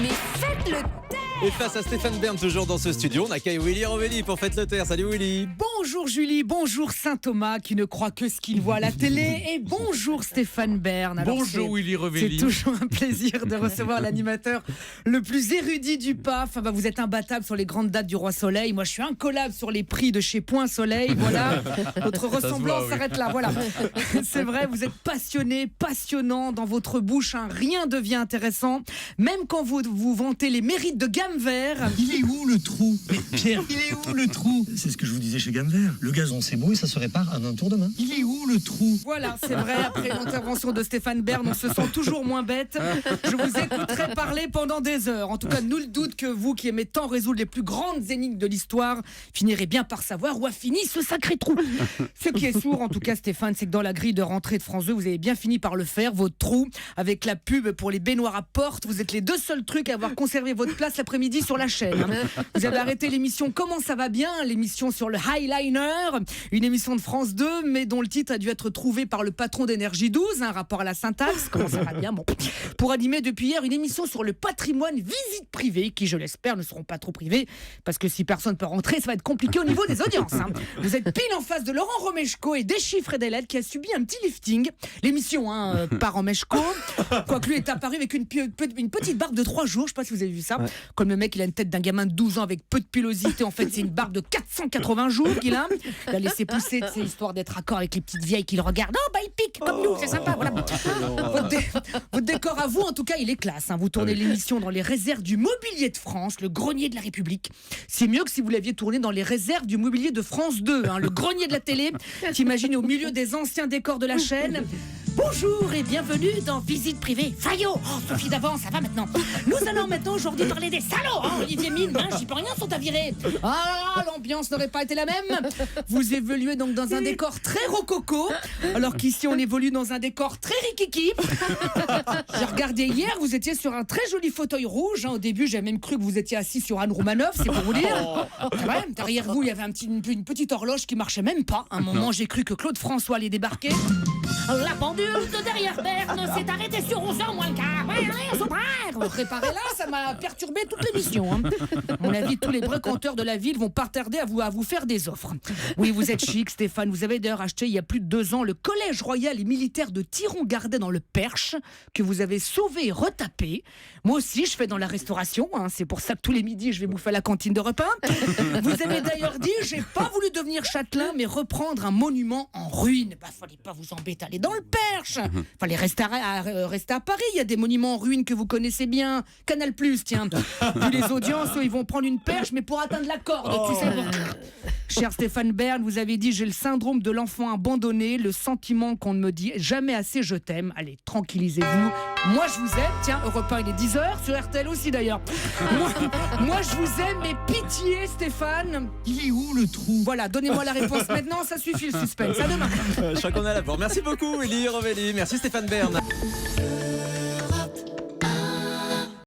Mais faites le taire. Et face à Stéphane Bern, toujours dans ce studio, on accueille Willy Rovelli pour Faites le taire. Salut Willy. Bonjour Julie, bonjour Saint-Thomas qui ne croit que ce qu'il voit à la télé et bonjour Stéphane Bern. Alors, bonjour Willy Rovelli. C'est toujours un plaisir de recevoir l'animateur le plus érudit du PAF. Vous êtes imbattable sur les grandes dates du Roi Soleil. Moi je suis incollable sur les prix de chez Point Soleil. Voilà, notre ressemblance s'arrête là. Voilà. C'est vrai, vous êtes passionné, passionnant dans votre bouche. Rien devient intéressant. Même quand vous vantez les mérites de Gamme Vert. Il est où le trou? Mais Pierre, il est où le trou? C'est ce que je vous disais chez Gamme Vert. Le gazon c'est beau et ça se répare en un tour de main. Il est où le trou? Voilà, c'est vrai, après l'intervention de Stéphane Bern, on se sent toujours moins bête. Je vous écouterai parler pendant des heures. En tout cas, nul doute que vous qui aimez tant résoudre les plus grandes énigmes de l'histoire finirez bien par savoir où a fini ce sacré trou. Ce qui est sourd, en tout cas Stéphane, c'est que dans la grille de rentrée de France 2, vous avez bien fini par le faire, votre trou, avec la pub pour les baignoires à porte. Vous êtes les deux seuls trucs à avoir conservé votre place l'après-midi sur la chaîne. Vous avez arrêté l'émission Comment ça va bien, l'émission sur le Highliner, une émission de France 2, mais dont le titre a dû être trouvé par le patron d'Énergie 12, un rapport à la syntaxe, comment ça va bien, bon. Pour animer depuis hier une émission sur le patrimoine, visite privée, qui je l'espère ne seront pas trop privées, parce que si personne peut rentrer, ça va être compliqué au niveau des audiences. Vous êtes pile en face de Laurent Romeshko et des chiffres et des lettres qui a subi un petit lifting. L'émission par Romeshko, quoique lui est apparu avec une petite barbe de 3 jours, je sais pas si vous avez vu ça, comme le mec il a une tête d'un gamin de 12 ans avec peu de pilosité, en fait c'est une barbe de 480 jours qu'il a. Il a laissé pousser, c'est histoire d'être raccord avec les petites vieilles qui le regardent. Oh bah il pique comme nous, c'est sympa, voilà. Votre décor à vous, en tout cas, il est classe. Vous tournez l'émission dans les réserves du mobilier de France, le grenier de la République. C'est mieux que si vous l'aviez tourné dans les réserves du mobilier de France 2, le grenier de la télé. T'imagines au milieu des anciens décors de la chaîne. Bonjour et bienvenue dans Visite Privée. Fayot, Sophie d'avant, ça va maintenant. Nous allons maintenant aujourd'hui parler des salauds. Olivier Mine, j'y peux rien, sont à virer. Ah, l'ambiance n'aurait pas été la même. Vous évoluez donc dans un décor très rococo, alors qu'ici on évolue dans un décor très rikiki. J'ai regardé hier, vous étiez sur un très joli fauteuil rouge. Au début, j'ai même cru que vous étiez assis sur Anne Roumanoff, c'est pour vous dire. C'est vrai, derrière vous, il y avait une petite horloge qui marchait même pas. À un moment, j'ai cru que Claude François allait débarquer. La pendule de derrière Berne s'est arrêtée sur 11h moins le quart. Réparez-la, ça m'a perturbé toute l'émission. À mon avis, tous les brocanteurs de la ville vont pas tarder à vous faire des offres. Oui, vous êtes chic, Stéphane. Vous avez d'ailleurs acheté il y a plus de 2 ans le Collège Royal et Militaire de Thiron-Gardet dans le Perche, que vous avez sauvé et retapé. Moi aussi, je fais dans la restauration. C'est pour ça que tous les midis, je vais bouffer à la cantine de repas. Vous avez d'ailleurs dit, j'ai pas voulu devenir châtelain, mais reprendre un monument en ruine. Fallait pas vous embêter, aller dans le Perche. Fallait rester à Paris. Il y a des monuments en ruine que vous connaissez bien. Canal+, tiens. Vu les audiences, ils vont prendre une perche, mais pour atteindre la corde, tu sais. Cher Stéphane Bern, vous avez dit, j'ai le syndrome de l'enfant abandonné, le sentiment qu'on ne me dit jamais assez je t'aime. Allez, tranquillisez-vous. Moi, je vous aime. Tiens, Europe 1, il est 10h, sur RTL aussi d'ailleurs. Moi, je vous aime, mais pitié, Stéphane. Il est où le trou? Voilà, donnez-moi la réponse maintenant, ça suffit le suspense. À demain. Je crois qu'on a la porte. Merci beaucoup Willy Rovelli. Merci Stéphane Bern.